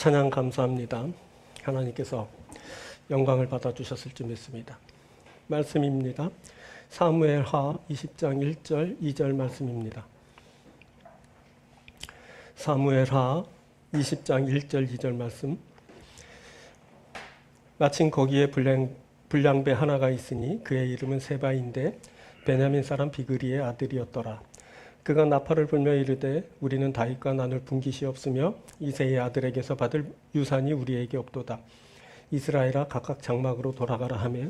찬양 감사합니다. 하나님께서 영광을 받아주셨을 줄 믿습니다. 말씀입니다. 사무엘하 20장 1절 2절 말씀입니다. 사무엘하 20장 1절 2절 말씀. 마침 거기에 불량배 하나가 있으니 그의 이름은 세바인데 베냐민 사람 비그리의 아들이었더라. 그가 나팔을 불며 이르되 우리는 다윗과 나눌 분깃이 없으며 이새의 아들에게서 받을 유산이 우리에게 없도다. 이스라엘아 각각 장막으로 돌아가라 하며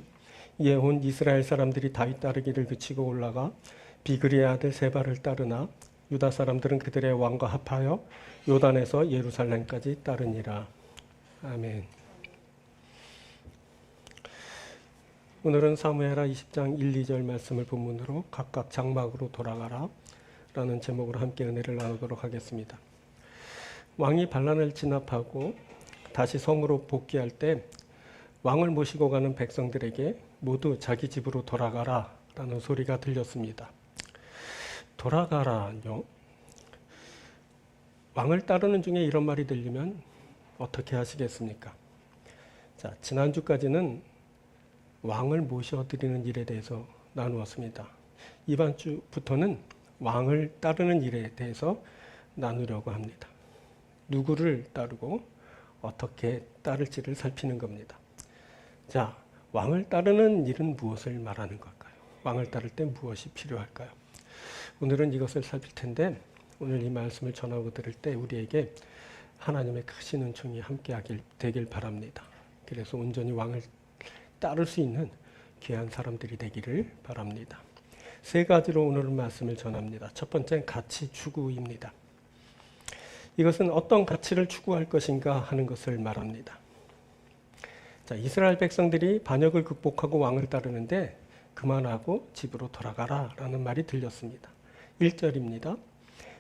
이에 온 이스라엘 사람들이 다윗 따르기를 그치고 올라가 비그리의 아들 세바를 따르나 유다 사람들은 그들의 왕과 합하여 요단에서 예루살렘까지 따르니라. 아멘. 오늘은 사무엘하 20장 1, 2절 말씀을 본문으로 각각 장막으로 돌아가라 라는 제목으로 함께 은혜를 나누도록 하겠습니다. 왕이 반란을 진압하고 다시 성으로 복귀할 때 왕을 모시고 가는 백성들에게 모두 자기 집으로 돌아가라 라는 소리가 들렸습니다. 돌아가라요? 왕을 따르는 중에 이런 말이 들리면 어떻게 하시겠습니까? 자, 지난주까지는 왕을 모셔드리는 일에 대해서 나누었습니다. 이번 주부터는 왕을 따르는 일에 대해서 나누려고 합니다. 누구를 따르고 어떻게 따를지를 살피는 겁니다. 자, 왕을 따르는 일은 무엇을 말하는 걸까요? 왕을 따를 때 무엇이 필요할까요? 오늘은 이것을 살필 텐데 오늘 이 말씀을 전하고 들을 때 우리에게 하나님의 크신 은총이 함께 되길 바랍니다. 그래서 온전히 왕을 따를 수 있는 귀한 사람들이 되기를 바랍니다. 세 가지로 오늘 말씀을 전합니다. 첫 번째는 가치 추구입니다. 이것은 어떤 가치를 추구할 것인가 하는 것을 말합니다. 자, 이스라엘 백성들이 반역을 극복하고 왕을 따르는데 그만하고 집으로 돌아가라 라는 말이 들렸습니다. 1절입니다.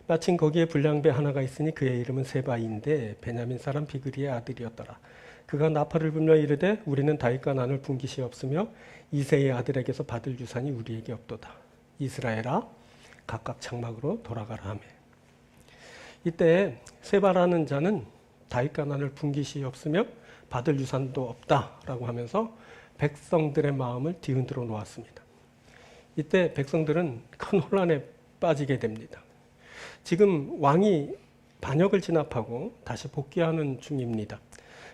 마침 거기에 불량배 하나가 있으니 그의 이름은 세바인데 베냐민 사람 비그리의 아들이었더라. 그가 나팔을 불며 이르되 우리는 다윗과 나눌 분깃이 없으며 이새의 아들에게서 받을 유산이 우리에게 없도다. 이스라엘아 각각 장막으로 돌아가라 하매. 이때 세바라는 자는 다윗과 나눌 분깃이 없으며 받을 유산도 없다라고 하면서 백성들의 마음을 뒤흔들어 놓았습니다. 이때 백성들은 큰 혼란에 빠지게 됩니다. 지금 왕이 반역을 진압하고 다시 복귀하는 중입니다.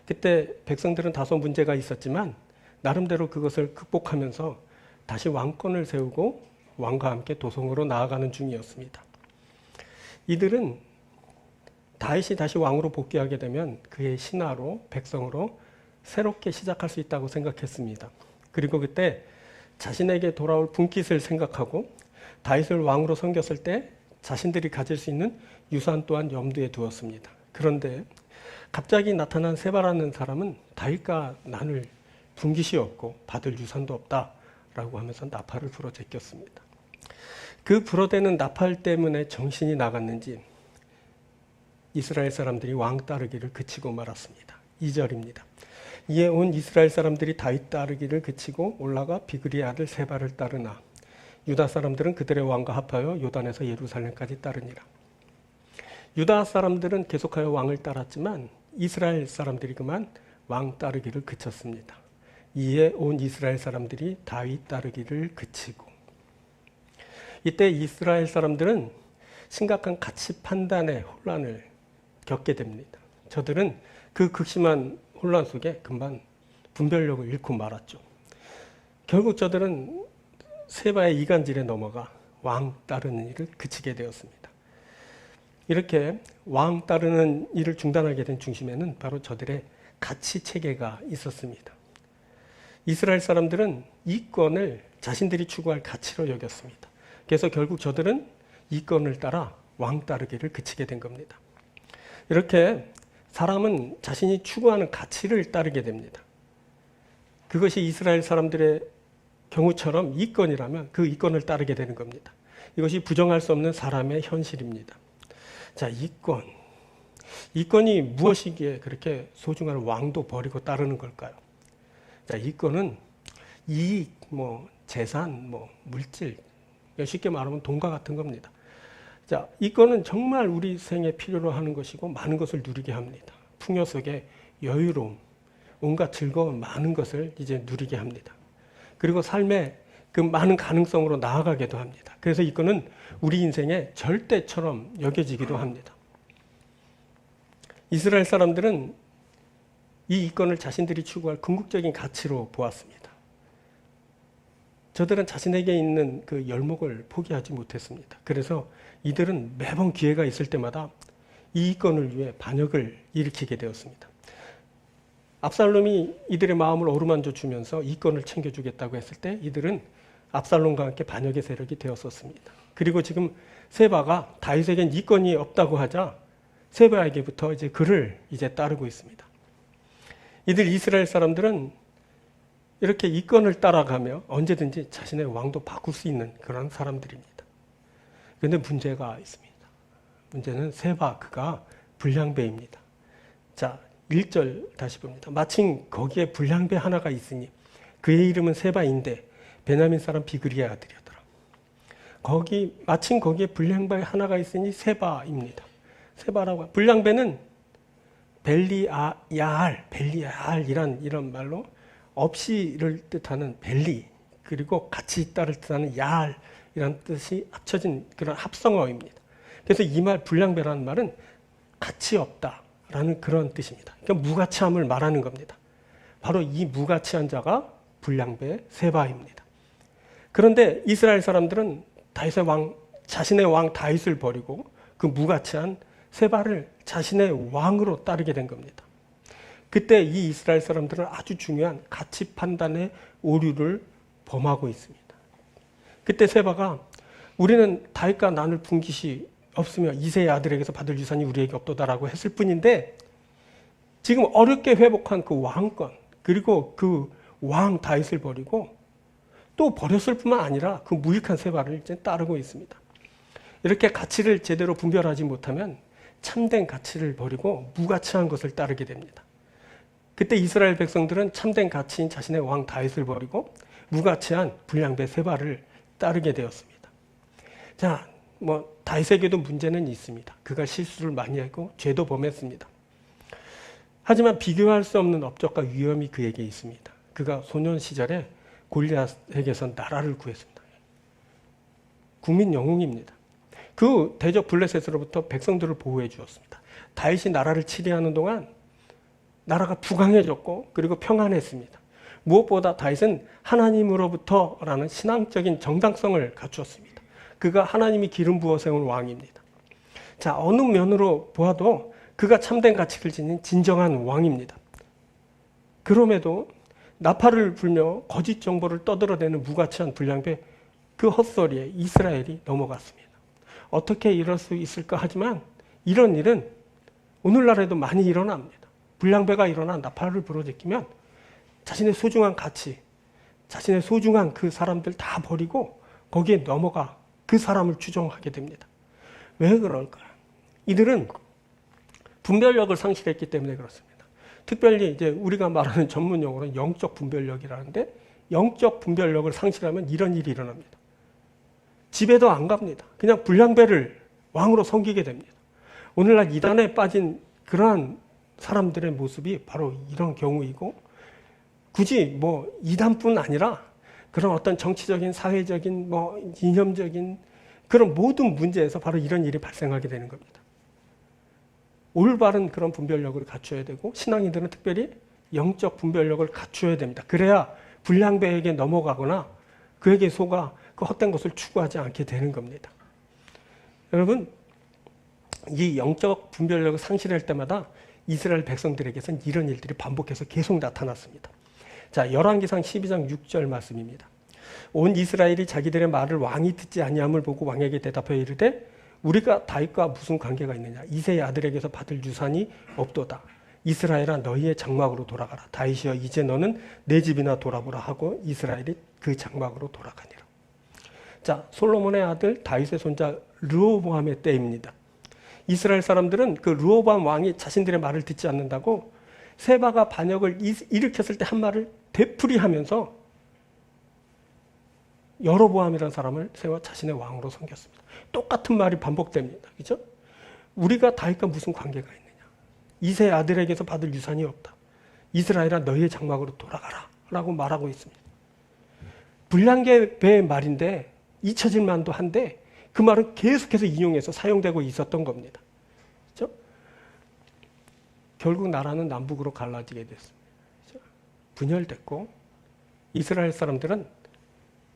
그때 백성들은 다소 문제가 있었지만 나름대로 그것을 극복하면서 다시 왕권을 세우고 왕과 함께 도성으로 나아가는 중이었습니다. 이들은 다윗이 다시 왕으로 복귀하게 되면 그의 신하로 백성으로 새롭게 시작할 수 있다고 생각했습니다. 그리고 그때 자신에게 돌아올 분깃을 생각하고 다윗을 왕으로 섬겼을 때 자신들이 가질 수 있는 유산 또한 염두에 두었습니다. 그런데 갑자기 나타난 세바라는 사람은 다윗과 나눌 분깃이 없고 받을 유산도 없다라고 하면서 나팔을 불어 제꼈습니다. 그 불어대는 나팔 때문에 정신이 나갔는지 이스라엘 사람들이 왕 따르기를 그치고 말았습니다. 2절입니다. 이에 온 이스라엘 사람들이 다윗 따르기를 그치고 올라가 비그리의 아들 세바를 따르나 유다 사람들은 그들의 왕과 합하여 요단에서 예루살렘까지 따르니라. 유다 사람들은 계속하여 왕을 따랐지만 이스라엘 사람들이 그만 왕 따르기를 그쳤습니다. 이에 온 이스라엘 사람들이 다윗 따르기를 그치고. 이때 이스라엘 사람들은 심각한 가치 판단의 혼란을 겪게 됩니다. 저들은 그 극심한 혼란 속에 금방 분별력을 잃고 말았죠. 결국 저들은 세바의 이간질에 넘어가 왕 따르는 일을 그치게 되었습니다. 이렇게 왕 따르는 일을 중단하게 된 중심에는 바로 저들의 가치 체계가 있었습니다. 이스라엘 사람들은 이권을 자신들이 추구할 가치로 여겼습니다. 그래서 결국 저들은 이권을 따라 왕 따르기를 그치게 된 겁니다. 이렇게 사람은 자신이 추구하는 가치를 따르게 됩니다. 그것이 이스라엘 사람들의 경우처럼 이권이라면 그 이권을 따르게 되는 겁니다. 이것이 부정할 수 없는 사람의 현실입니다. 자, 이권. 이권이 무엇이기에 그렇게 소중한 왕도 버리고 따르는 걸까요? 자, 이권은 이익, 재산, 물질, 쉽게 말하면 돈과 같은 겁니다. 자, 이권은 정말 우리 생에 필요로 하는 것이고 많은 것을 누리게 합니다. 풍요 속에 여유로움, 온갖 즐거움 많은 것을 이제 누리게 합니다. 그리고 삶의 그 많은 가능성으로 나아가기도 합니다. 그래서 이거는 우리 인생의 절대처럼 여겨지기도 합니다. 이스라엘 사람들은 이 이권을 자신들이 추구할 궁극적인 가치로 보았습니다. 저들은 자신에게 있는 그 열목을 포기하지 못했습니다. 그래서 이들은 매번 기회가 있을 때마다 이 이권을 위해 반역을 일으키게 되었습니다. 압살롬이 이들의 마음을 어루만져 주면서 이권을 챙겨주겠다고 했을 때 이들은 압살롬과 함께 반역의 세력이 되었었습니다. 그리고 지금 세바가 다윗에겐 이권이 없다고 하자 세바에게부터 이제 그를 이제 따르고 있습니다. 이들 이스라엘 사람들은 이렇게 이권을 따라가며 언제든지 자신의 왕도 바꿀 수 있는 그런 사람들입니다. 그런데 문제가 있습니다. 문제는 세바 그가 불량배입니다. 자, 1절 다시 봅니다. 마침 거기에 불량배 하나가 있으니 그의 이름은 세바인데 베냐민 사람 비그리의 아들이었더라. 마침 거기에 불량배 하나가 있으니 세바입니다. 세바라고 불량배는 벨리야알이란 이런 말로 없이를 뜻하는 벨리 그리고 같이 있다를 뜻하는 야알이란 뜻이 합쳐진 그런 합성어입니다. 그래서 이 말 불량배라는 말은 가치 없다라는 그런 뜻입니다. 그러니까 무가치함을 말하는 겁니다. 바로 이 무가치한 자가 불량배 세바입니다. 그런데 이스라엘 사람들은 자신의 왕 다윗을 버리고 그 무가치한 세바를 자신의 왕으로 따르게 된 겁니다. 그때 이 이스라엘 사람들은 아주 중요한 가치 판단의 오류를 범하고 있습니다. 그때 세바가 우리는 다윗과 나눌 분깃이 없으며 이새의 아들에게서 받을 유산이 우리에게 없도다라고 했을 뿐인데 지금 어렵게 회복한 그 왕권 그리고 그 왕 다윗을 버리고 또 버렸을 뿐만 아니라 그 무익한 세바를 이제 따르고 있습니다. 이렇게 가치를 제대로 분별하지 못하면 참된 가치를 버리고 무가치한 것을 따르게 됩니다. 그때 이스라엘 백성들은 참된 가치인 자신의 왕 다윗을 버리고 무가치한 불량배 세바를 따르게 되었습니다. 자, 다윗에게도 문제는 있습니다. 그가 실수를 많이 했고 죄도 범했습니다. 하지만 비교할 수 없는 업적과 위엄이 그에게 있습니다. 그가 소년 시절에 골리앗에게서 나라를 구했습니다. 국민 영웅입니다. 그 대적 블레셋으로부터 백성들을 보호해 주었습니다. 다윗이 나라를 치리하는 동안 나라가 부강해졌고 그리고 평안했습니다. 무엇보다 다윗은 하나님으로부터라는 신앙적인 정당성을 갖추었습니다. 그가 하나님이 기름 부어 세운 왕입니다. 자, 어느 면으로 보아도 그가 참된 가치를 지닌 진정한 왕입니다. 그럼에도 나팔을 불며 거짓 정보를 떠들어대는 무가치한 불량배 그 헛소리에 이스라엘이 넘어갔습니다. 어떻게 이럴 수 있을까 하지만 이런 일은 오늘날에도 많이 일어납니다. 불량배가 일어나 나팔을 불어제끼면 자신의 소중한 가치, 자신의 소중한 그 사람들 다 버리고 거기에 넘어가 그 사람을 추종하게 됩니다. 왜 그럴까요? 이들은 분별력을 상실했기 때문에 그렇습니다. 특별히 이제 우리가 말하는 전문 용어로는 영적 분별력이라는데 영적 분별력을 상실하면 이런 일이 일어납니다. 집에도 안 갑니다. 그냥 불량배를 왕으로 섬기게 됩니다. 오늘날 이단에 빠진 그러한 사람들의 모습이 바로 이런 경우이고 굳이 이단뿐 아니라 그런 어떤 정치적인 사회적인 이념적인 그런 모든 문제에서 바로 이런 일이 발생하게 되는 겁니다. 올바른 그런 분별력을 갖춰야 되고 신앙인들은 특별히 영적 분별력을 갖춰야 됩니다. 그래야 불량배에게 넘어가거나 그에게 속아 그 헛된 것을 추구하지 않게 되는 겁니다. 여러분, 이 영적 분별력을 상실할 때마다 이스라엘 백성들에게서는 이런 일들이 반복해서 계속 나타났습니다. 자, 열왕기상 12장 6절 말씀입니다. 온 이스라엘이 자기들의 말을 왕이 듣지 아니함을 보고 왕에게 대답하여 이르되 우리가 다윗과 무슨 관계가 있느냐? 이새의 아들에게서 받을 유산이 없도다. 이스라엘아 너희의 장막으로 돌아가라. 다윗이여 이제 너는 내 집이나 돌아보라 하고 이스라엘이 그 장막으로 돌아가니라. 자, 솔로몬의 아들 다윗의 손자 르호보암의 때입니다. 이스라엘 사람들은 그 르호보암 왕이 자신들의 말을 듣지 않는다고 세바가 반역을 일으켰을 때 한 말을 되풀이하면서 여로보암이라는 사람을 세워 자신의 왕으로 섬겼습니다. 똑같은 말이 반복됩니다. 그죠? 우리가 다윗과 무슨 관계가 있느냐? 이세 아들에게서 받을 유산이 없다. 이스라엘아 너희의 장막으로 돌아가라 라고 말하고 있습니다. 불량배의 말인데 잊혀질 만도 한데 그 말은 계속해서 인용해서 사용되고 있었던 겁니다. 그렇죠? 결국 나라는 남북으로 갈라지게 됐습니다. 그렇죠? 분열됐고 이스라엘 사람들은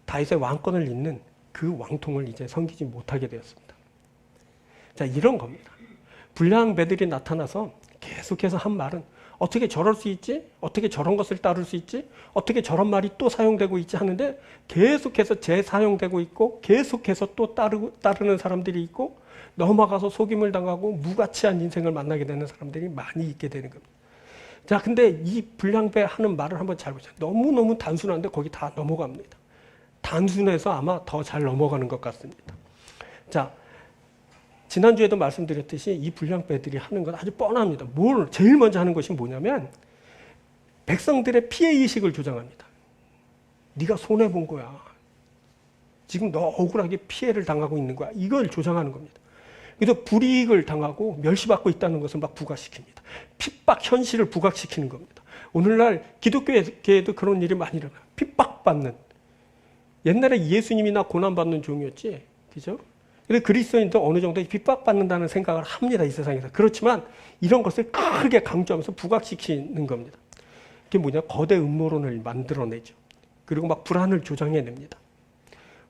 다윗의 왕권을 잇는 그 왕통을 이제 섬기지 못하게 되었습니다. 자, 이런 겁니다. 불량배들이 나타나서 계속해서 한 말은 어떻게 저럴 수 있지? 어떻게 저런 것을 따를 수 있지? 어떻게 저런 말이 또 사용되고 있지? 하는데 계속해서 재사용되고 있고 계속해서 또 따르는 사람들이 있고 넘어가서 속임을 당하고 무가치한 인생을 만나게 되는 사람들이 많이 있게 되는 겁니다. 자, 근데 이 불량배 하는 말을 한번 잘 보세요. 너무너무 단순한데 거기 다 넘어갑니다. 단순해서 아마 더 잘 넘어가는 것 같습니다. 자, 지난주에도 말씀드렸듯이 이 불량배들이 하는 건 아주 뻔합니다. 제일 먼저 하는 것이 뭐냐면 백성들의 피해의식을 조장합니다. 네가 손해본 거야. 지금 너 억울하게 피해를 당하고 있는 거야. 이걸 조장하는 겁니다. 그래서 불이익을 당하고 멸시받고 있다는 것을 막 부각시킵니다. 핍박 현실을 부각시키는 겁니다. 오늘날 기독교계에도 그런 일이 많이 일어나요. 핍박받는. 옛날에 예수님이나 고난받는 종이었지. 그죠? 근데 그리스도인도 어느 정도 핍박받는다는 생각을 합니다. 이 세상에서. 그렇지만 이런 것을 크게 강조하면서 부각시키는 겁니다. 그게 뭐냐? 거대 음모론을 만들어내죠. 그리고 막 불안을 조장해냅니다.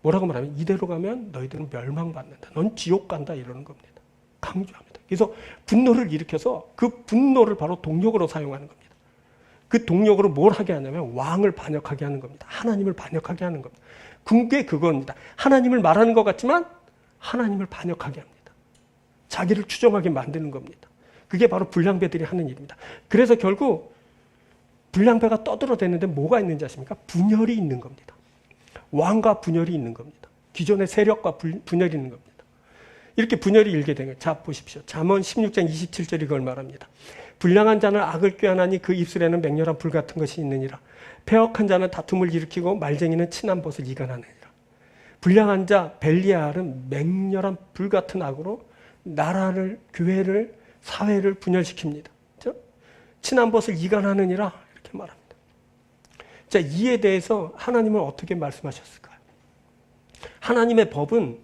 뭐라고 말하면 이대로 가면 너희들은 멸망받는다. 넌 지옥 간다. 이러는 겁니다. 강조합니다. 그래서 분노를 일으켜서 그 분노를 바로 동력으로 사용하는 겁니다. 그 동력으로 뭘 하게 하냐면 왕을 반역하게 하는 겁니다. 하나님을 반역하게 하는 겁니다. 그게 그겁니다. 하나님을 말하는 것 같지만 하나님을 반역하게 합니다. 자기를 추종하게 만드는 겁니다. 그게 바로 불량배들이 하는 일입니다. 그래서 결국 불량배가 떠들어대는데 뭐가 있는지 아십니까? 분열이 있는 겁니다. 왕과 분열이 있는 겁니다. 기존의 세력과 분열이 있는 겁니다. 이렇게 분열이 일게 되면 자 보십시오. 잠언 16장 27절이 그걸 말합니다. 불량한 자는 악을 꾀하나니 그 입술에는 맹렬한 불 같은 것이 있느니라. 패역한 자는 다툼을 일으키고 말쟁이는 친한 벗을 이간하느니라. 불량한 자 벨리알은 맹렬한 불 같은 악으로 나라를, 교회를, 사회를 분열시킵니다. 그렇죠? 친한 벗을 이간하느니라 이렇게 말합니다. 자, 이에 대해서 하나님은 어떻게 말씀하셨을까요? 하나님의 법은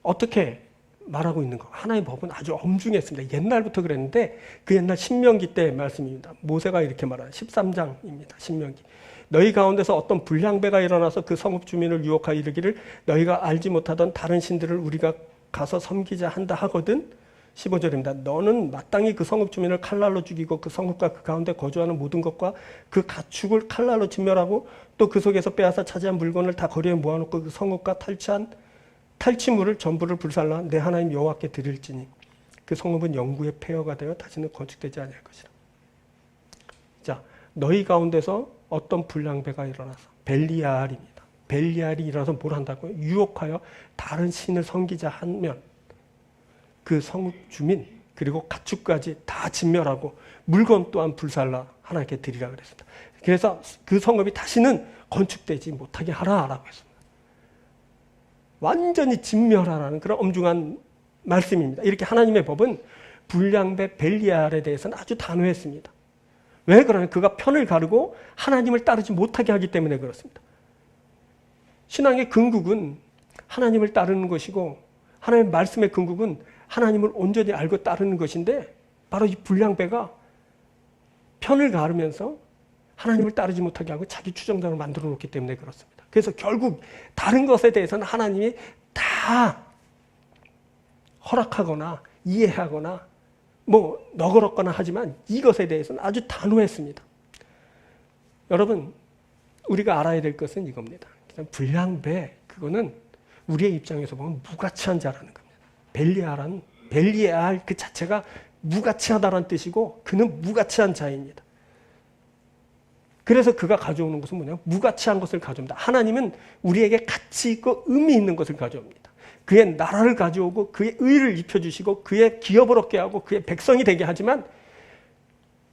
어떻게 말하고 있는 거? 하나님의 법은 아주 엄중했습니다. 옛날부터 그랬는데 그 옛날 신명기 때의 말씀입니다. 모세가 이렇게 말하는 13장입니다. 신명기. 너희 가운데서 어떤 불량배가 일어나서 그 성읍 주민을 유혹하여 이르기를 너희가 알지 못하던 다른 신들을 우리가 가서 섬기자 한다 하거든. 15절입니다. 너는 마땅히 그 성읍 주민을 칼날로 죽이고 그 성읍과 그 가운데 거주하는 모든 것과 그 가축을 칼날로 진멸하고 또 그 속에서 빼앗아 차지한 물건을 다 거리에 모아놓고 그 성읍과 탈취물을 전부를 불살라 내 하나님 여호와께 드릴지니 그 성읍은 영구의 폐허가 되어 다시는 건축되지 아니할 것이라. 자, 너희 가운데서 어떤 불량배가 일어나서 벨리알입니다. 벨리알이 일어나서 뭘 한다고요? 유혹하여 다른 신을 섬기자 하면 그 성읍 주민 그리고 가축까지 다 진멸하고 물건 또한 불살라 하나님께 드리라 그랬습니다. 그래서 그 성읍이 다시는 건축되지 못하게 하라라고 했습니다. 완전히 진멸하라는 그런 엄중한 말씀입니다. 이렇게 하나님의 법은 불량배 벨리알에 대해서는 아주 단호했습니다. 왜 그러냐면 그가 편을 가르고 하나님을 따르지 못하게 하기 때문에 그렇습니다. 신앙의 근국은 하나님을 따르는 것이고 하나님의 말씀의 근국은 하나님을 온전히 알고 따르는 것인데 바로 이 불량배가 편을 가르면서 하나님을 따르지 못하게 하고 자기 추정대로 만들어 놓기 때문에 그렇습니다. 그래서 결국 다른 것에 대해서는 하나님이 다 허락하거나 이해하거나 뭐 너그럽거나 하지만 이것에 대해서는 아주 단호했습니다. 여러분 우리가 알아야 될 것은 이겁니다. 불량배 그거는 우리의 입장에서 보면 무가치한 자라는 겁니다. 벨리알 그 자체가 무가치하다라는 뜻이고 그는 무가치한 자입니다. 그래서 그가 가져오는 것은 뭐냐? 무가치한 것을 가져옵니다. 하나님은 우리에게 가치 있고 의미 있는 것을 가져옵니다. 그의 나라를 가져오고 그의 의를 입혀주시고 그의 기업을 얻게 하고 그의 백성이 되게 하지만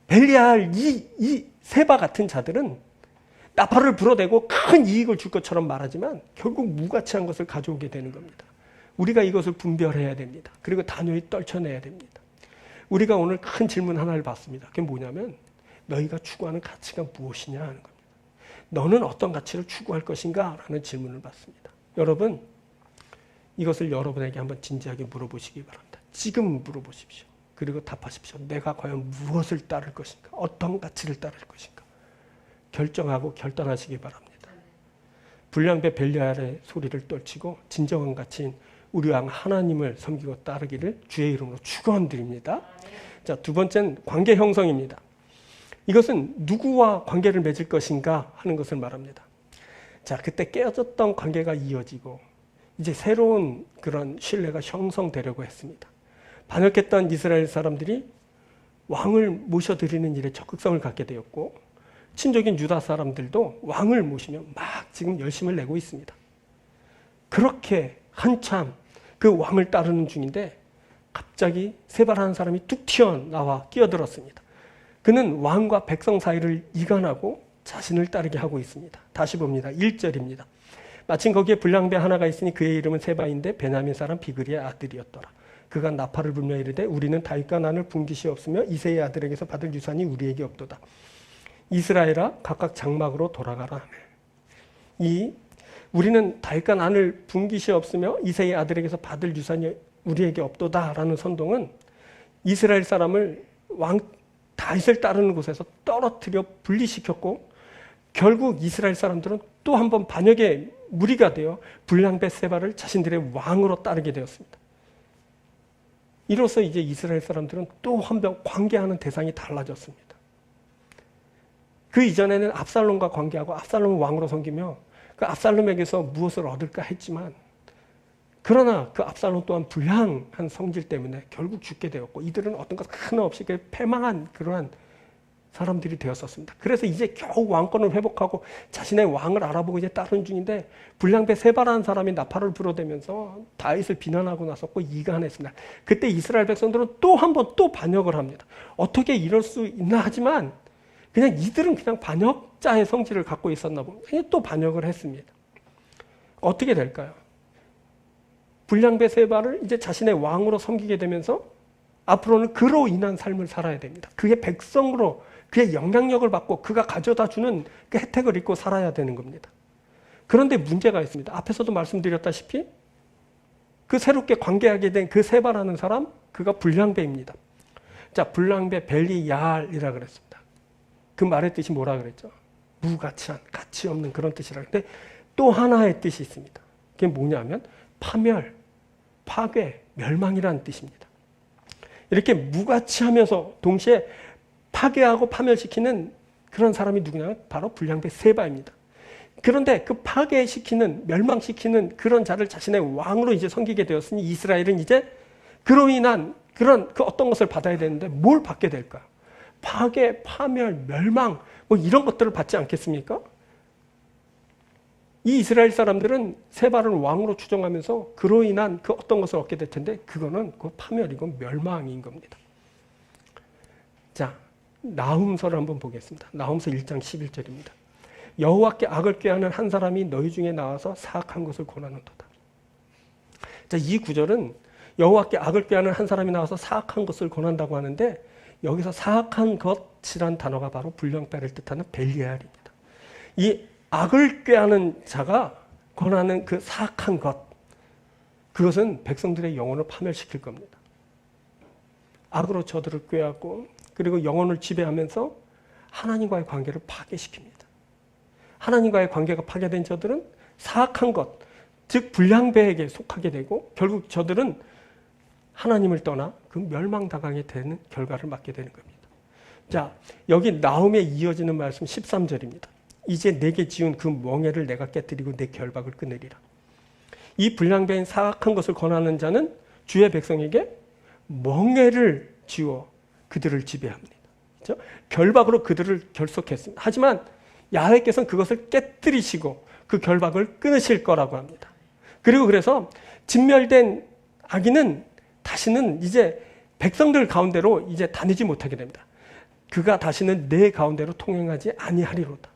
벨리알 이 세바 같은 자들은 나팔을 불어대고 큰 이익을 줄 것처럼 말하지만 결국 무가치한 것을 가져오게 되는 겁니다. 우리가 이것을 분별해야 됩니다. 그리고 단호히 떨쳐내야 됩니다. 우리가 오늘 큰 질문 하나를 받습니다. 그게 뭐냐면 너희가 추구하는 가치가 무엇이냐 하는 겁니다. 너는 어떤 가치를 추구할 것인가? 라는 질문을 받습니다. 여러분, 이것을 여러분에게 한번 진지하게 물어보시기 바랍니다. 지금 물어보십시오. 그리고 답하십시오. 내가 과연 무엇을 따를 것인가? 어떤 가치를 따를 것인가? 결정하고 결단하시기 바랍니다. 불량배 벨리알의 소리를 떨치고 진정한 가치인 우리 왕 하나님을 섬기고 따르기를 주의 이름으로 축원드립니다. 자, 두 번째는 관계 형성입니다. 이것은 누구와 관계를 맺을 것인가 하는 것을 말합니다. 자, 그때 깨어졌던 관계가 이어지고 이제 새로운 그런 신뢰가 형성되려고 했습니다. 반역했던 이스라엘 사람들이 왕을 모셔드리는 일에 적극성을 갖게 되었고 친족인 유다 사람들도 왕을 모시며 막 지금 열심을 내고 있습니다. 그렇게 한참 그 왕을 따르는 중인데 갑자기 세발하는 사람이 뚝 튀어나와 끼어들었습니다. 그는 왕과 백성 사이를 이간하고 자신을 따르게 하고 있습니다. 다시 봅니다. 1절입니다. 마침 거기에 불량배 하나가 있으니 그의 이름은 세바인데 베냐민 사람 비그리의 아들이었더라. 그가 나팔을 불며 이르되 우리는 다윗과 난을 분깃이 없으며 이새의 아들에게서 받을 유산이 우리에게 없도다. 이스라엘아 각각 장막으로 돌아가라. 우리는 다윗과 난을 분깃이 없으며 이새의 아들에게서 받을 유산이 우리에게 없도다라는 선동은 이스라엘 사람을 왕 다윗을 따르는 곳에서 떨어뜨려 분리시켰고 결국 이스라엘 사람들은 또 한 번 반역의 무리가 되어 불량배 세바를 자신들의 왕으로 따르게 되었습니다. 이로써 이제 이스라엘 사람들은 또 한 번 관계하는 대상이 달라졌습니다. 그 이전에는 압살롬과 관계하고 압살롬을 왕으로 섬기며 그 압살롬에게서 무엇을 얻을까 했지만 그러나 그 압살롬 또한 불량한 성질 때문에 결국 죽게 되었고 이들은 어떤 것 하나 없이 패망한 그러한 사람들이 되었었습니다. 그래서 이제 겨우 왕권을 회복하고 자신의 왕을 알아보고 이제 따르는 중인데 불량배 세바라는 사람이 나팔을 불어대면서 다윗을 비난하고 나섰고 이간했습니다. 그때 이스라엘 백성들은 또 한 번 또 반역을 합니다. 어떻게 이럴 수 있나 하지만 그냥 이들은 그냥 반역자의 성질을 갖고 있었나 봅니다. 그냥 또 반역을 했습니다. 어떻게 될까요? 불량배 세바를 이제 자신의 왕으로 섬기게 되면서 앞으로는 그로 인한 삶을 살아야 됩니다. 그의 백성으로 그의 영향력을 받고 그가 가져다 주는 그 혜택을 입고 살아야 되는 겁니다. 그런데 문제가 있습니다. 앞에서도 말씀드렸다시피 그 새롭게 관계하게 된 그 세바라는 사람, 그가 불량배입니다. 자, 불량배 벨리얄이라 그랬습니다. 그 말의 뜻이 뭐라 그랬죠? 무가치한, 가치 없는 그런 뜻이라. 근데 또 하나의 뜻이 있습니다. 그게 뭐냐면 파멸, 파괴, 멸망이라는 뜻입니다. 이렇게 무가치하면서 동시에 파괴하고 파멸시키는 그런 사람이 누구냐면 바로 불량배 세바입니다. 그런데 그 파괴시키는, 멸망시키는 그런 자를 자신의 왕으로 이제 섬기게 되었으니 이스라엘은 이제 그로 인한 그런 그 어떤 것을 받아야 되는데 뭘 받게 될까요? 파괴, 파멸, 멸망 뭐 이런 것들을 받지 않겠습니까? 이 이스라엘 사람들은 세바를 왕으로 추정하면서 그로 인한 그 어떤 것을 얻게 될 텐데 그거는 그 파멸이고 멸망인 겁니다. 자, 나훔서를 한번 보겠습니다. 나훔서 1장 11절입니다. 여호와께 악을 꾀하는 한 사람이 너희 중에 나와서 사악한 것을 권하는도다. 자, 이 구절은 여호와께 악을 꾀하는 한 사람이 나와서 사악한 것을 권한다고 하는데 여기서 사악한 것이란 단어가 바로 불량배를 뜻하는 벨리알입니다. 이 악을 꾀하는 자가 권하는 그 사악한 것, 그것은 백성들의 영혼을 파멸시킬 겁니다. 악으로 저들을 꾀하고 그리고 영혼을 지배하면서 하나님과의 관계를 파괴시킵니다. 하나님과의 관계가 파괴된 저들은 사악한 것, 즉 불량배에게 속하게 되고 결국 저들은 하나님을 떠나 그 멸망당하게 되는 결과를 맞게 되는 겁니다. 자, 여기 나훔에 이어지는 말씀 13절입니다. 이제 내게 지은 그 멍에를 내가 깨뜨리고 내 결박을 끊으리라. 이 불량배인 사악한 것을 권하는 자는 주의 백성에게 멍에를 지워 그들을 지배합니다. 그렇죠? 결박으로 그들을 결속했습니다. 하지만 야훼께서는 그것을 깨뜨리시고 그 결박을 끊으실 거라고 합니다. 그리고 그래서 진멸된 악인은 다시는 이제 백성들 가운데로 이제 다니지 못하게 됩니다. 그가 다시는 내 가운데로 통행하지 아니하리로다.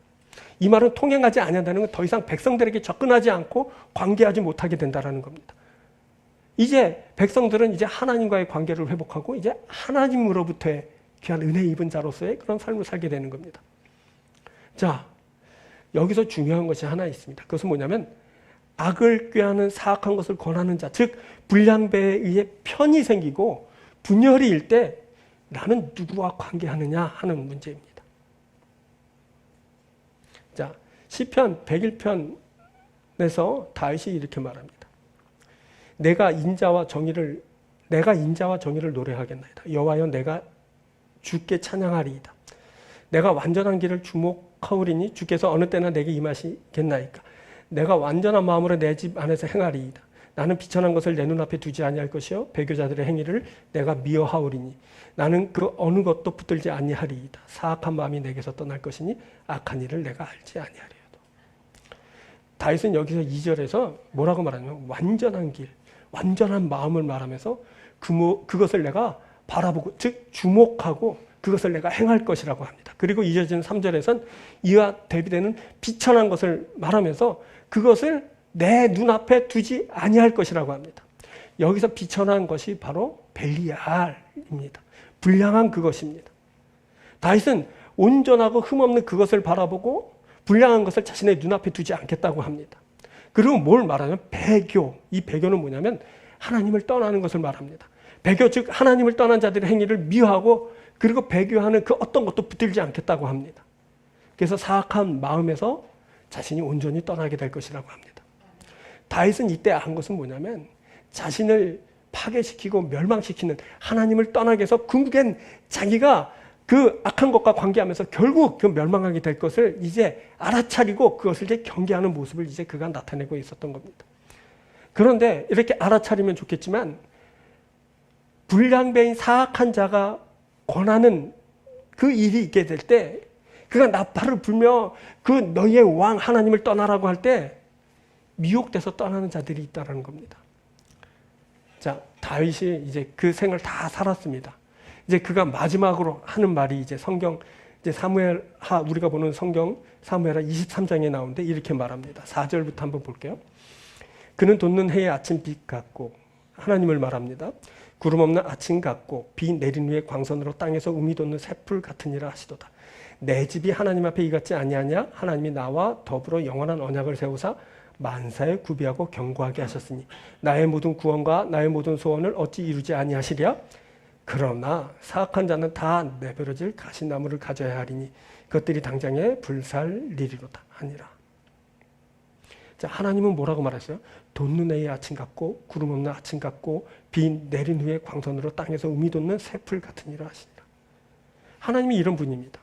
이 말은 통행하지 아니한다는 건 더 이상 백성들에게 접근하지 않고 관계하지 못하게 된다는 겁니다. 이제 백성들은 이제 하나님과의 관계를 회복하고 이제 하나님으로부터의 귀한 은혜 입은 자로서의 그런 삶을 살게 되는 겁니다. 자, 여기서 중요한 것이 하나 있습니다. 그것은 뭐냐면 악을 꾀하는 사악한 것을 권하는 자, 즉 불량배에 의해 편이 생기고 분열이 일 때 나는 누구와 관계하느냐 하는 문제입니다. 자, 시편 101편에서 다윗이 이렇게 말합니다. 내가 인자와 정의를 노래하겠나이다. 여호와여, 내가 주께 찬양하리이다. 내가 완전한 길을 주목하오리니 주께서 어느 때나 내게 임하시겠나이까. 내가 완전한 마음으로 내 집 안에서 행하리이다. 나는 비천한 것을 내 눈앞에 두지 아니할 것이요 배교자들의 행위를 내가 미워하오리니 나는 그 어느 것도 붙들지 아니하리이다. 사악한 마음이 내게서 떠날 것이니 악한 일을 내가 알지 아니하리이다. 다윗은 여기서 2절에서 뭐라고 말하냐면 완전한 길, 완전한 마음을 말하면서 그것을 내가 바라보고 즉 주목하고 그것을 내가 행할 것이라고 합니다. 그리고 이어지는 3절에서는 이와 대비되는 비천한 것을 말하면서 그것을 내 눈앞에 두지 아니할 것이라고 합니다. 여기서 비천한 것이 바로 벨리알입니다. 불량한 그것입니다. 다윗은 온전하고 흠없는 그것을 바라보고 불량한 것을 자신의 눈앞에 두지 않겠다고 합니다. 그리고 뭘 말하냐면 배교. 이 배교는 뭐냐면 하나님을 떠나는 것을 말합니다. 배교 즉 하나님을 떠난 자들의 행위를 미워하고 그리고 배교하는 그 어떤 것도 붙들지 않겠다고 합니다. 그래서 사악한 마음에서 자신이 온전히 떠나게 될 것이라고 합니다. 다윗은 이때 한 것은 뭐냐면 자신을 파괴시키고 멸망시키는 하나님을 떠나게 해서 궁극엔 자기가 그 악한 것과 관계하면서 결국 그 멸망하게 될 것을 이제 알아차리고 그것을 이제 경계하는 모습을 이제 그가 나타내고 있었던 겁니다. 그런데 이렇게 알아차리면 좋겠지만 불량배인 사악한 자가 권하는 그 일이 있게 될 때 그가 나팔을 불며 그 너희의 왕 하나님을 떠나라고 할 때 미혹돼서 떠나는 자들이 있다는 겁니다. 자, 다윗이 이제 그 생을 다 살았습니다. 이제 그가 마지막으로 하는 말이 이제 성경 이제 사무엘하 우리가 보는 성경 사무엘하 23장에 나오는데 이렇게 말합니다. 4절부터 한번 볼게요. 그는 돋는 해의 아침빛 같고 하나님을 말합니다. 구름 없는 아침 같고 비 내린 후에 광선으로 땅에서 음이 돋는 새풀 같으니라 하시도다. 내 집이 하나님 앞에 이같지 아니하냐? 하나님이 나와 더불어 영원한 언약을 세우사 만사에 구비하고 견고하게 하셨으니 나의 모든 구원과 나의 모든 소원을 어찌 이루지 아니하시랴? 그러나 사악한 자는 다 내버려질 가시나무를 가져야 하리니 그것들이 당장에 불살리리로다 하니라. 자, 하나님은 뭐라고 말했어요? 돋는 해의 아침 같고 구름 없는 아침 같고 비 내린 후에 광선으로 땅에서 음이 돋는 새풀 같으니라 하시니라. 하나님이 이런 분입니다.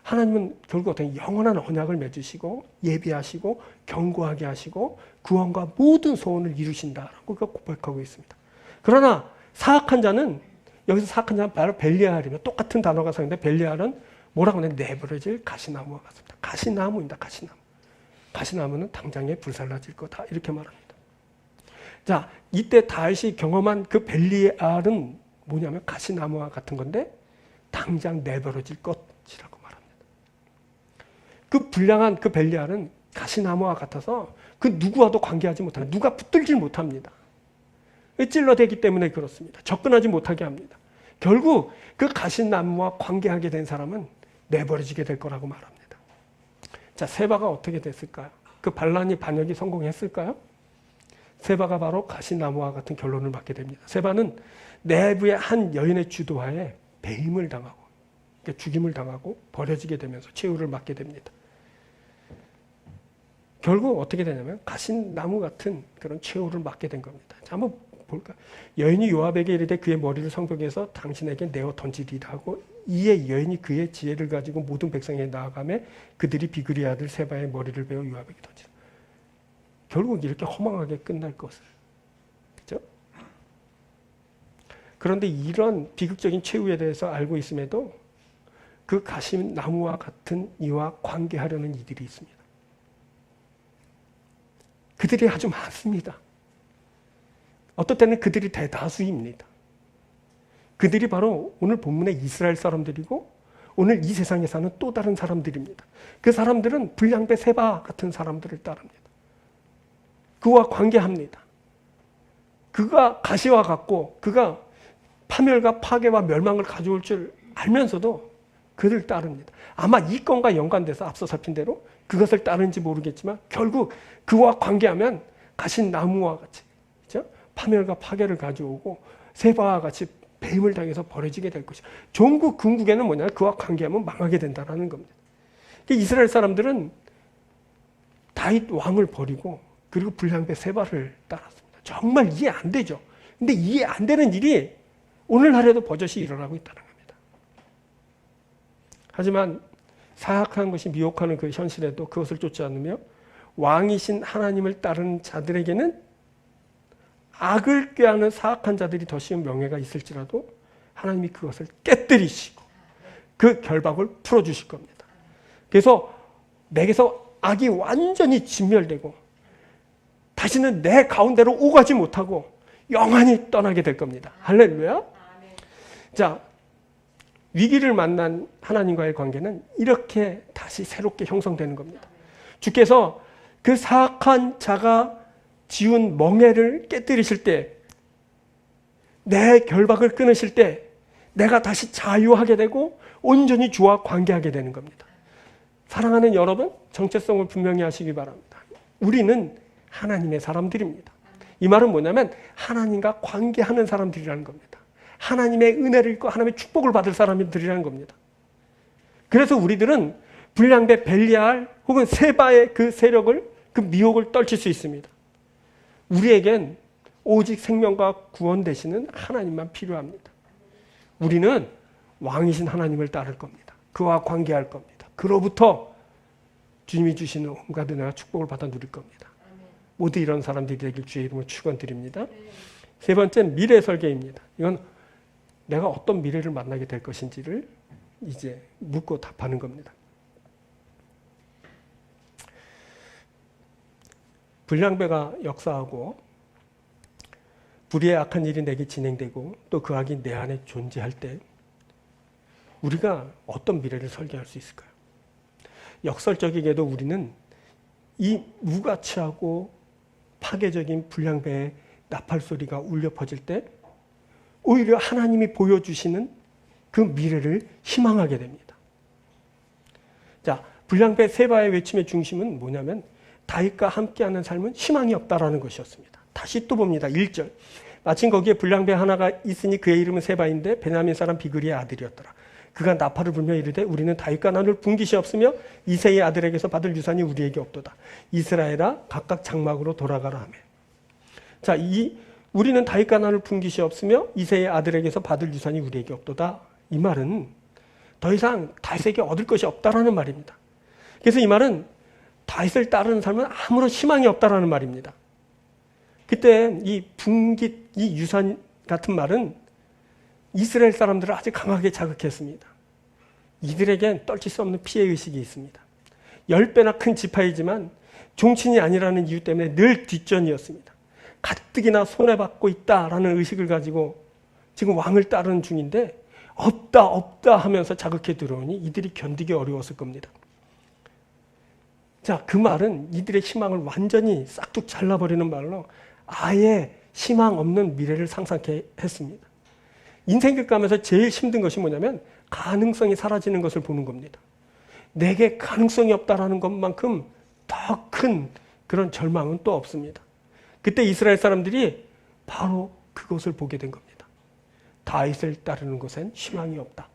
하나님은 결국 어떤 영원한 언약을 맺으시고 예비하시고 견고하게 하시고 구원과 모든 소원을 이루신다라고 고백하고 있습니다. 그러나 사악한 자는 여기서 사악한 자는 바로 벨리알이며 똑같은 단어가 사용되는데 벨리알은 뭐라고 하냐면 내버려질 가시나무와 같습니다. 가시나무입니다. 가시나무. 가시나무는 당장에 불살라질 거다 이렇게 말합니다. 자, 이때 다윗이 경험한 그 벨리알은 뭐냐면 가시나무와 같은 건데 당장 내버려질 것이라고 말합니다. 그 불량한 그 벨리알은 가시나무와 같아서 그 누구와도 관계하지 못합니다. 누가 붙들질 못합니다. 찔러대기 때문에 그렇습니다. 접근하지 못하게 합니다. 결국 그 가시나무와 관계하게 된 사람은 내버려지게 될 거라고 말합니다. 자, 세바가 어떻게 됐을까요? 그 반란이 반역이 성공했을까요? 세바가 바로 가시나무와 같은 결론을 받게 됩니다. 세바는 내부의 한 여인의 주도하에 배임을 당하고 그러니까 죽임을 당하고 버려지게 되면서 최후를 맞게 됩니다. 결국 어떻게 되냐면 가시나무 같은 그런 최후를 맞게 된 겁니다. 자, 한번 볼까? 여인이 요압에게 이르되 그의 머리를 성벽에서 당신에게 내어 던지리라 하고 이에 여인이 그의 지혜를 가지고 모든 백성에게 나아가매 그들이 비그리 아들 세바의 머리를 베어 요압에게 던지라. 결국 이렇게 허망하게 끝날 것을. 그렇죠? 그런데 이런 비극적인 최후에 대해서 알고 있음에도 그 가시나무와 같은 이와 관계하려는 이들이 있습니다. 그들이 아주 많습니다. 어떨 때는 그들이 대다수입니다. 그들이 바로 오늘 본문의 이스라엘 사람들이고 오늘 이 세상에 사는 또 다른 사람들입니다. 그 사람들은 불량배 세바 같은 사람들을 따릅니다. 그와 관계합니다. 그가 가시와 같고 그가 파멸과 파괴와 멸망을 가져올 줄 알면서도 그를 따릅니다. 아마 이 건과 연관돼서 앞서 살핀 대로 그것을 따르는지 모르겠지만 결국 그와 관계하면 가신 나무와 같이, 그렇죠? 파멸과 파괴를 가져오고 세바와 같이 배임을 당해서 버려지게 될 것이죠. 종국 궁극에는 뭐냐? 그와 관계하면 망하게 된다는 겁니다. 이스라엘 사람들은 다윗 왕을 버리고 그리고 불량배 세바를 따랐습니다. 정말 이해 안 되죠. 근데 이해 안 되는 일이 오늘날에도 버젓이 일어나고 있다는 겁니다. 하지만 사악한 것이 미혹하는 그 현실에도 그것을 쫓지 않으며 왕이신 하나님을 따르는 자들에게는 악을 꾀하는 사악한 자들이 더 쉬운 명예가 있을지라도 하나님이 그것을 깨뜨리시고 그 결박을 풀어주실 겁니다. 그래서 내게서 악이 완전히 진멸되고 다시는 내 가운데로 오가지 못하고 영원히 떠나게 될 겁니다. 할렐루야. 자, 위기를 만난 하나님과의 관계는 이렇게 다시 새롭게 형성되는 겁니다. 주께서 그 사악한 자가 지운 멍에를 깨뜨리실 때, 내 결박을 끊으실 때 내가 다시 자유하게 되고 온전히 주와 관계하게 되는 겁니다. 사랑하는 여러분, 정체성을 분명히 하시기 바랍니다. 우리는 하나님의 사람들입니다. 이 말은 뭐냐면 하나님과 관계하는 사람들이라는 겁니다. 하나님의 은혜를 입고 하나님의 축복을 받을 사람들이라는 겁니다. 그래서 우리들은 불량배 벨리알 혹은 세바의 그 세력을, 그 미혹을 떨칠 수 있습니다. 우리에겐 오직 생명과 구원 되시는 하나님만 필요합니다. 우리는 왕이신 하나님을 따를 겁니다. 그와 관계할 겁니다. 그로부터 주님이 주시는 온갖 은혜와 축복을 받아 누릴 겁니다. 모두 이런 사람들이 되길 주의 이름으로 축원드립니다. 세 번째, 미래 설계입니다. 이건 내가 어떤 미래를 만나게 될 것인지를 이제 묻고 답하는 겁니다. 불량배가 역사하고 불의의 악한 일이 내게 진행되고 또 그 악이 내 안에 존재할 때 우리가 어떤 미래를 설계할 수 있을까요? 역설적이게도 우리는 이 무가치하고 파괴적인 불량배의 나팔 소리가 울려 퍼질 때 오히려 하나님이 보여주시는 그 미래를 희망하게 됩니다. 자, 불량배 세바의 외침의 중심은 뭐냐면 다윗과 함께하는 삶은 희망이 없다라는 것이었습니다. 다시 또 봅니다. 1절. 마침 거기에 불량배 하나가 있으니 그의 이름은 세바인데 베냐민 사람 비그리의 아들이었더라. 그가 나팔을 불며 이르되 우리는 다윗과 나눌 분깃이 없으며 이새의 아들에게서 받을 유산이 우리에게 없도다. 이스라엘아 각각 장막으로 돌아가라 하며. 자, 우리는 다윗과 나눌 분깃이 없으며 이새의 아들에게서 받을 유산이 우리에게 없도다. 이 말은 더 이상 다윗에게 얻을 것이 없다라는 말입니다. 그래서 이 말은 다윗을 따르는 삶은 아무런 희망이 없다라는 말입니다. 그때 이 분깃, 이 유산 같은 말은 이스라엘 사람들을 아주 강하게 자극했습니다. 이들에겐 떨칠 수 없는 피해의식이 있습니다. 10배나 큰 지파이지만 종친이 아니라는 이유 때문에 늘 뒷전이었습니다. 가뜩이나 손해받고 있다라는 의식을 가지고 지금 왕을 따르는 중인데 없다 하면서 자극해 들어오니 이들이 견디기 어려웠을 겁니다. 자, 그 말은 이들의 희망을 완전히 싹둑 잘라버리는 말로 아예 희망 없는 미래를 상상케 했습니다. 인생 겪으면서 제일 힘든 것이 뭐냐면 가능성이 사라지는 것을 보는 겁니다. 내게 가능성이 없다라는 것만큼 더 큰 그런 절망은 또 없습니다. 그때 이스라엘 사람들이 바로 그것을 보게 된 겁니다. 다윗을 따르는 곳엔 희망이 없다.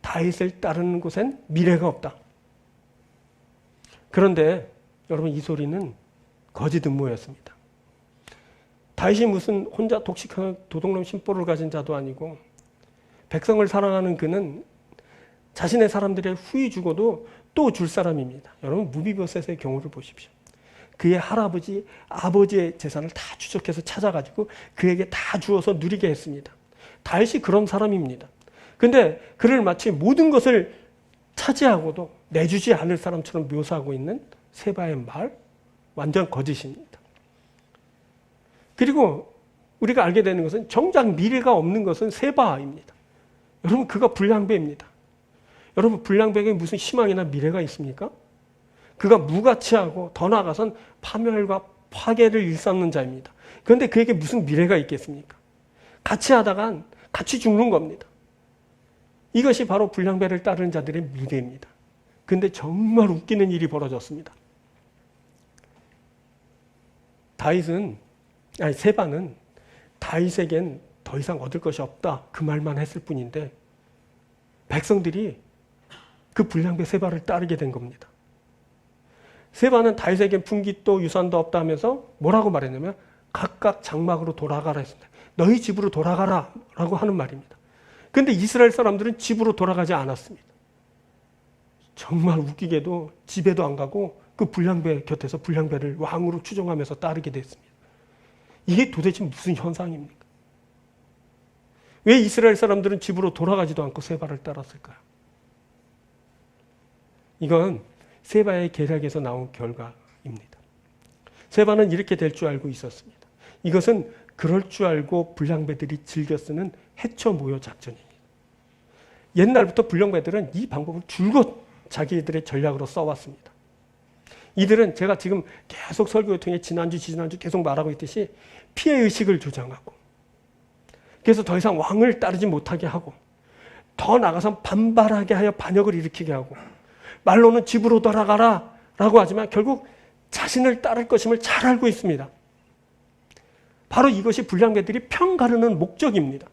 다윗을 따르는 곳엔 미래가 없다. 그런데 여러분, 이 소리는 거짓 음모였습니다. 다윗이 무슨 혼자 독식하는 도둑놈 심보를 가진 자도 아니고 백성을 사랑하는 그는 자신의 사람들의 후이 주고도 또 줄 사람입니다. 여러분, 무비보셋의 경우를 보십시오. 그의 할아버지, 아버지의 재산을 다 추적해서 찾아가지고 그에게 다 주어서 누리게 했습니다. 다윗이 그런 사람입니다. 근데 그를 마치 모든 것을 차지하고도 내주지 않을 사람처럼 묘사하고 있는 세바의 말, 완전 거짓입니다. 그리고 우리가 알게 되는 것은 정작 미래가 없는 것은 세바입니다. 여러분, 그가 불량배입니다. 여러분, 불량배에게 무슨 희망이나 미래가 있습니까? 그가 무가치하고 더 나아가선 파멸과 파괴를 일삼는 자입니다. 그런데 그에게 무슨 미래가 있겠습니까? 같이 하다간 같이 죽는 겁니다. 이것이 바로 불량배를 따르는 자들의 미래입니다. 근데 정말 웃기는 일이 벌어졌습니다. 세바는 다윗에겐 더 이상 얻을 것이 없다 그 말만 했을 뿐인데 백성들이 그 불량배 세바를 따르게 된 겁니다. 세바는 다윗에겐 분깃도 유산도 없다 하면서 뭐라고 말했냐면 각각 장막으로 돌아가라 했습니다. 너희 집으로 돌아가라 라고 하는 말입니다. 그런데 이스라엘 사람들은 집으로 돌아가지 않았습니다. 정말 웃기게도 집에도 안 가고 그 불량배 곁에서 불량배를 왕으로 추종하면서 따르게 됐습니다. 이게 도대체 무슨 현상입니까? 왜 이스라엘 사람들은 집으로 돌아가지도 않고 세바를 따랐을까요? 이건 세바의 계략에서 나온 결과입니다. 세바는 이렇게 될 줄 알고 있었습니다. 이것은 그럴 줄 알고 불량배들이 즐겨 쓰는 해쳐 모여 작전입니다. 옛날부터 불량배들은 이 방법을 줄곧 자기들의 전략으로 써왔습니다. 이들은 제가 지금 계속 설교를 통해 지난주 계속 말하고 있듯이 피해의식을 조장하고 그래서 더 이상 왕을 따르지 못하게 하고 더 나가서 반발하게 하여 반역을 일으키게 하고 말로는 집으로 돌아가라 라고 하지만 결국 자신을 따를 것임을 잘 알고 있습니다. 바로 이것이 불량배들이 편가르는 목적입니다.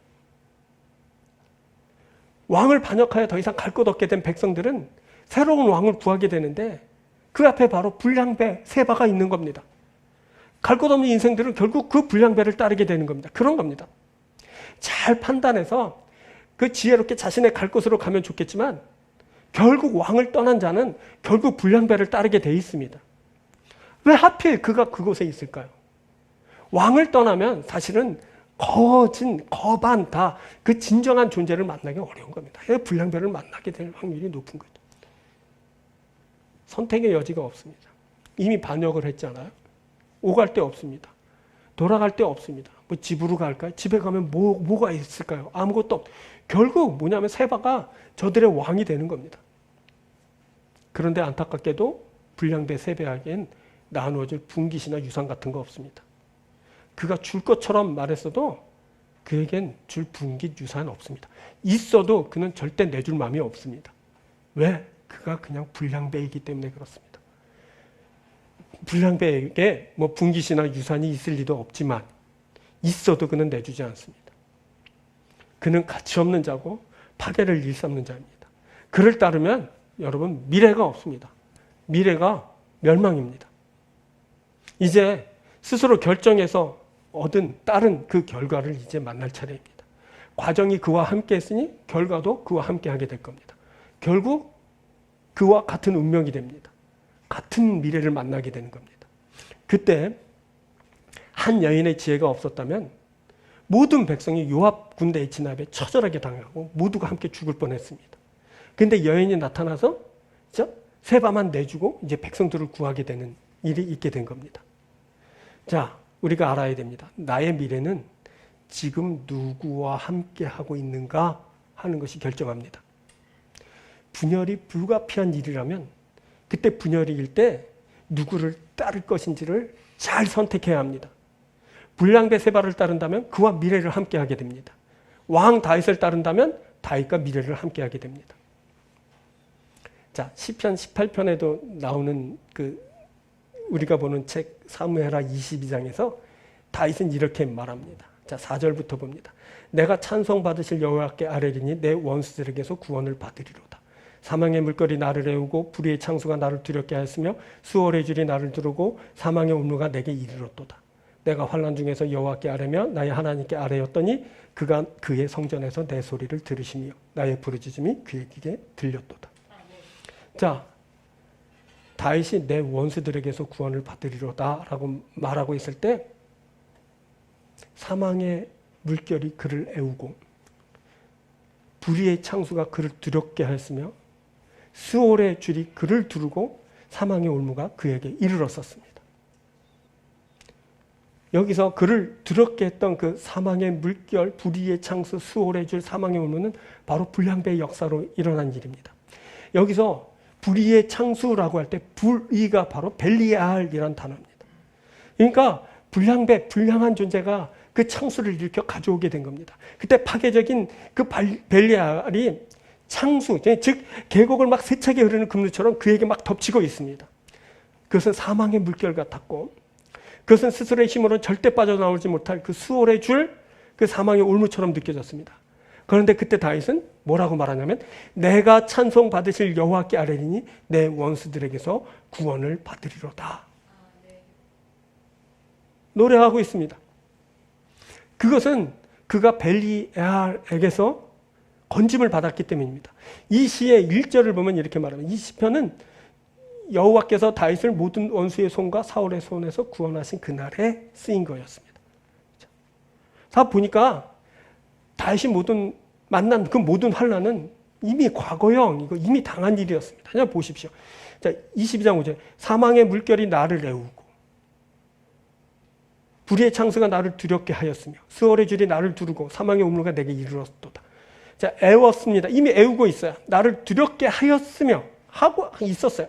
왕을 반역하여 더 이상 갈 곳 없게 된 백성들은 새로운 왕을 구하게 되는데 그 앞에 바로 불량배 세바가 있는 겁니다. 갈 곳 없는 인생들은 결국 그 불량배를 따르게 되는 겁니다. 그런 겁니다. 잘 판단해서 그 지혜롭게 자신의 갈 곳으로 가면 좋겠지만 결국 왕을 떠난 자는 결국 불량배를 따르게 돼 있습니다. 왜 하필 그가 그곳에 있을까요? 왕을 떠나면 사실은 거반 다 그 진정한 존재를 만나기 어려운 겁니다. 불량배를 만나게 될 확률이 높은 거죠. 선택의 여지가 없습니다. 이미 반역을 했잖아요. 오갈 데 없습니다. 돌아갈 데 없습니다. 뭐 집으로 갈까요? 집에 가면 뭐가 있을까요? 아무것도 없. 결국 뭐냐면 세바가 저들의 왕이 되는 겁니다. 그런데 안타깝게도 불량배 세바에겐 나누어질 분깃이나 유산 같은 거 없습니다. 그가 줄 것처럼 말했어도 그에겐 줄 분깃 유산 없습니다. 있어도 그는 절대 내줄 마음이 없습니다. 왜? 그가 그냥 불량배이기 때문에 그렇습니다. 불량배에게 뭐 분깃이나 유산이 있을 리도 없지만 있어도 그는 내주지 않습니다. 그는 가치 없는 자고 파괴를 일삼는 자입니다. 그를 따르면 여러분 미래가 없습니다. 미래가 멸망입니다. 이제 스스로 결정해서 따른 그 결과를 이제 만날 차례입니다. 과정이 그와 함께 했으니 결과도 그와 함께 하게 될 겁니다. 결국 그와 같은 운명이 됩니다. 같은 미래를 만나게 되는 겁니다. 그때 한 여인의 지혜가 없었다면 모든 백성이 요압 군대의 진압에 처절하게 당하고 모두가 함께 죽을 뻔했습니다. 그런데 여인이 나타나서 세바만 내주고 이제 백성들을 구하게 되는 일이 있게 된 겁니다. 자, 우리가 알아야 됩니다. 나의 미래는 지금 누구와 함께 하고 있는가 하는 것이 결정합니다. 분열이 불가피한 일이라면 그때 분열일 때 누구를 따를 것인지를 잘 선택해야 합니다. 불량배 세바를 따른다면 그와 미래를 함께하게 됩니다. 왕 다윗을 따른다면 다윗과 미래를 함께하게 됩니다. 자, 시편 18편에도 나오는 우리가 보는 책 사무엘하 22장에서 다윗은 이렇게 말합니다. 자, 4절부터 봅니다. 내가 찬송받으실 여호와께 아뢰리니 내 원수들에게서 구원을 받으리로다. 사망의 물결이 나를 애우고 불의의 창수가 나를 두렵게 하였으며 수월의 줄이 나를 두르고 사망의 울무가 내게 이르렀도다. 내가 환난 중에서 여호와께 아뢰며 나의 하나님께 아뢰었더니 그가 그의 성전에서 내 소리를 들으시며 나의 부르짖음이 그의 귀에 들렸도다. 자, 다윗이 내 원수들에게서 구원을 받으리로다 라고 말하고 있을 때 사망의 물결이 그를 애우고 불의의 창수가 그를 두렵게 하였으며 수월의 줄이 그를 두르고 사망의 올무가 그에게 이르렀었습니다. 여기서 그를 두렵게 했던 그 사망의 물결, 불의의 창수, 수월의 줄, 사망의 올무는 바로 불량배의 역사로 일어난 일입니다. 여기서 불의의 창수라고 할 때 불의가 바로 벨리알이라는 단어입니다. 그러니까 불량한 존재가 그 창수를 일으켜 가져오게 된 겁니다. 그때 파괴적인 그 벨리알이 창수, 즉 계곡을 막 세차게 흐르는 급류처럼 그에게 막 덮치고 있습니다. 그것은 사망의 물결 같았고, 그것은 스스로의 힘으로는 절대 빠져나오지 못할 그 수월의 줄, 그 사망의 올무처럼 느껴졌습니다. 그런데 그때 다윗은 뭐라고 말하냐면, 내가 찬송 받으실 여호와께 아뢰리니 내 원수들에게서 구원을 받으리로다. 노래하고 있습니다. 그것은 그가 벨리알에게서 건짐을 받았기 때문입니다. 이 시의 1절을 보면 이렇게 말합니다. 이 시편은 여호와께서 다윗을 모든 원수의 손과 사울의 손에서 구원하신 그날에 쓰인 거였습니다. 다 보니까 다윗이 만난 그 모든 환난은 이미 과거형, 이거 이미 당한 일이었습니다. 그냥 보십시오. 자, 22장 5절. 사망의 물결이 나를 애우고 불의의 창수가 나를 두렵게 하였으며 수월의 줄이 나를 두르고 사망의 우물가 내게 이르렀도다. 자, 애웠습니다. 이미 애우고 있어요. 나를 두렵게 하였으며 하고 있었어요.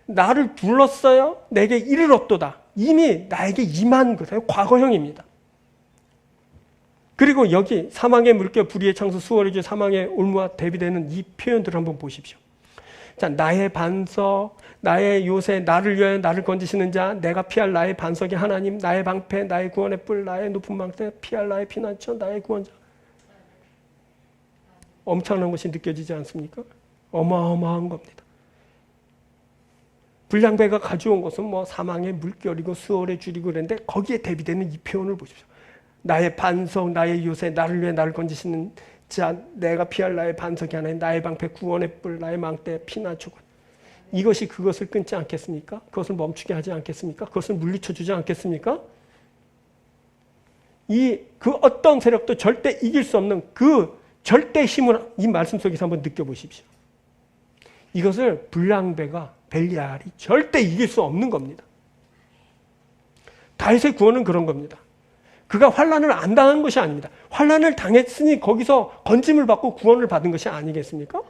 나를 둘렀어요. 내게 이르렀도다. 이미 나에게 임한 것이에요. 과거형입니다. 그리고 여기 사망의 물결, 불의의 창수, 수월의 줄, 사망의 올무와 대비되는 이 표현들을 한번 보십시오. 자, 나의 반석, 나의 요새, 나를 위하여 나를 건지시는 자, 내가 피할 나의 반석의 하나님, 나의 방패, 나의 구원의 뿔, 나의 높은 방패, 피할 나의 피난처, 나의 구원자. 엄청난 것이 느껴지지 않습니까? 어마어마한 겁니다. 불량배가 가져온 것은 뭐 사망의 물결이고 수월의 줄이고 그랬는데 거기에 대비되는 이 표현을 보십시오. 나의 반석, 나의 요새, 나를 위해 나를 건지시는 자, 내가 피할 나의 반석이 하나님, 나의 방패, 구원의 뿔, 나의 망대, 피난처. 이것이 그것을 끊지 않겠습니까? 그것을 멈추게 하지 않겠습니까? 그것을 물리쳐 주지 않겠습니까? 그 어떤 세력도 절대 이길 수 없는 그 절대 힘을 이 말씀 속에서 한번 느껴보십시오. 이것을 불량배가 벨리알이 절대 이길 수 없는 겁니다. 다윗의 구원은 그런 겁니다. 그가 환난을 안 당한 것이 아닙니다. 환난을 당했으니 거기서 건짐을 받고 구원을 받은 것이 아니겠습니까?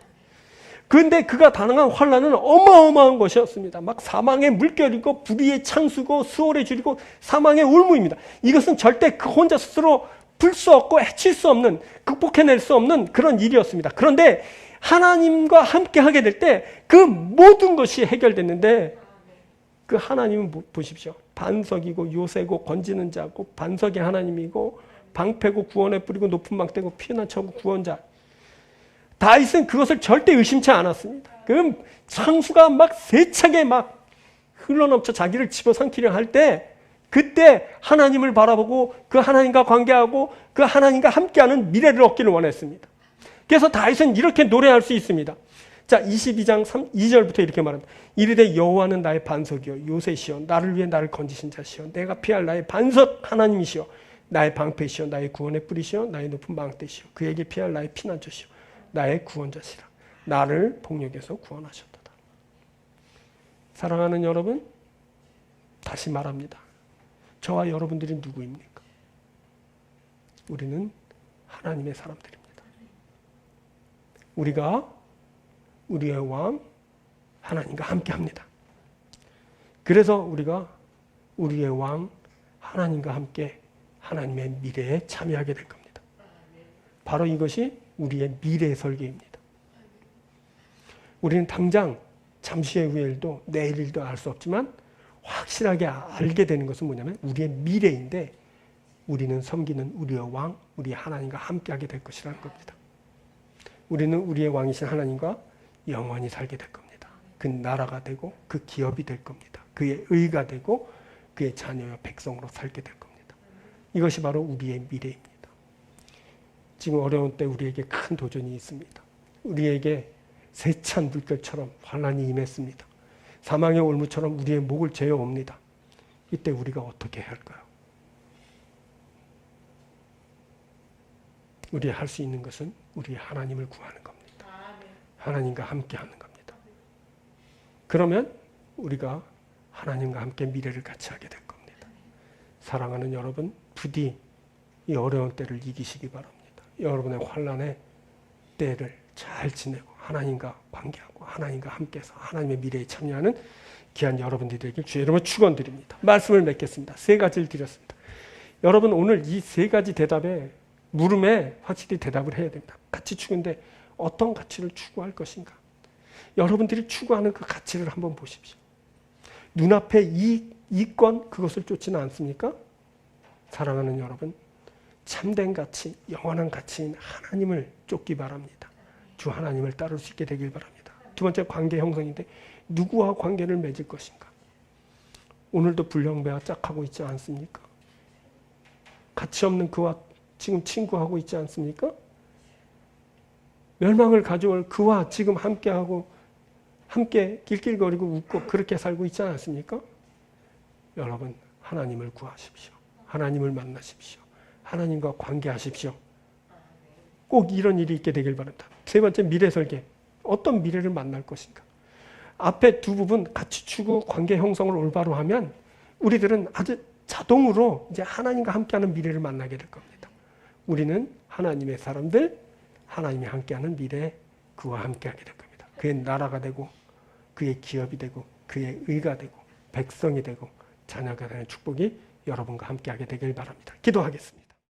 그런데 그가 당한 환난은 어마어마한 것이었습니다. 막 사망의 물결이고 불의의 창수고 수월의 줄이고 사망의 울무입니다. 이것은 절대 그 혼자 스스로 풀 수 없고 해칠 수 없는, 극복해낼 수 없는 그런 일이었습니다. 그런데 하나님과 함께 하게 될 때 그 모든 것이 해결됐는데, 그 하나님은 보십시오. 반석이고 요새고 건지는 자고 반석이 하나님이고 방패고 구원의 뿌리고 높은 방패고 피난처고 구원자. 다윗은 그것을 절대 의심치 않았습니다. 그 창수가 막 세차게 막 흘러넘쳐 자기를 집어삼키려 할 때, 그때 하나님을 바라보고 그 하나님과 관계하고 그 하나님과 함께하는 미래를 얻기를 원했습니다. 그래서 다윗은 이렇게 노래할 수 있습니다. 자, 22장 2절부터 이렇게 말합니다. 이르되 여호와는 나의 반석이요 요새시요 나를 위해 나를 건지신 자시요 내가 피할 나의 반석 하나님이시요 나의 방패시요 나의 구원의 뿌리시요 나의 높은 망대시요 그에게 피할 나의 피난처시요 나의 구원자시라. 나를 폭력에서 구원하셨도다. 사랑하는 여러분, 다시 말합니다. 저와 여러분들이 누구입니까? 우리는 하나님의 사람들입니다. 우리가 우리의 왕 하나님과 함께합니다. 그래서 우리가 우리의 왕 하나님과 함께 하나님의 미래에 참여하게 될 겁니다. 바로 이것이 우리의 미래의 설계입니다. 우리는 당장 잠시 후의 일도 내일 일도 알 수 없지만 확실하게 알게 되는 것은 뭐냐면 우리의 미래인데, 우리는 섬기는 우리의 왕, 우리 하나님과 함께하게 될 것이라는 겁니다. 우리는 우리의 왕이신 하나님과 영원히 살게 될 겁니다. 그 나라가 되고 그 기업이 될 겁니다. 그의 의가 되고 그의 자녀와 백성으로 살게 될 겁니다. 이것이 바로 우리의 미래입니다. 지금 어려운 때 우리에게 큰 도전이 있습니다. 우리에게 세찬 물결처럼 환난이 임했습니다. 사망의 올무처럼 우리의 목을 죄어옵니다. 이때 우리가 어떻게 해야 할까요? 우리 할 수 있는 것은 우리 하나님을 구하는 겁니다. 하나님과 함께 하는 겁니다. 그러면 우리가 하나님과 함께 미래를 같이 하게 될 겁니다. 사랑하는 여러분, 부디 이 어려운 때를 이기시기 바랍니다. 여러분의 환난의 때를 잘 지내고 하나님과 관계하고 하나님과 함께해서 하나님의 미래에 참여하는 귀한 여러분들이 되길 주의 이름으로 축원드립니다. 말씀을 맺겠습니다. 세 가지를 드렸습니다. 여러분 오늘 이 세 가지 대답에 물음에 확실히 대답을 해야 됩니다. 가치 추구인데 어떤 가치를 추구할 것인가? 여러분들이 추구하는 그 가치를 한번 보십시오. 눈앞에 이권 그것을 쫓지는 않습니까? 사랑하는 여러분, 참된 가치, 영원한 가치인 하나님을 쫓기 바랍니다. 주 하나님을 따를 수 있게 되길 바랍니다. 두 번째 관계 형성인데 누구와 관계를 맺을 것인가? 오늘도 불량배와 짝하고 있지 않습니까? 가치 없는 그와 지금 친구하고 있지 않습니까? 멸망을 가져올 그와 지금 함께하고 함께 낄낄거리고 웃고 그렇게 살고 있지 않습니까? 여러분 하나님을 구하십시오. 하나님을 만나십시오. 하나님과 관계하십시오. 꼭 이런 일이 있게 되길 바랍니다. 세 번째 미래 설계. 어떤 미래를 만날 것인가? 앞에 두 부분 가치 추구, 관계 형성을 올바로 하면 우리들은 아주 자동으로 이제 하나님과 함께하는 미래를 만나게 될 겁니다. 우리는 하나님의 사람들, 하나님이 함께하는 미래에 그와 함께하게 될 겁니다. 그의 나라가 되고 그의 기업이 되고 그의 의가 되고 백성이 되고 자녀가 되는 축복이 여러분과 함께하게 되길 바랍니다. 기도하겠습니다.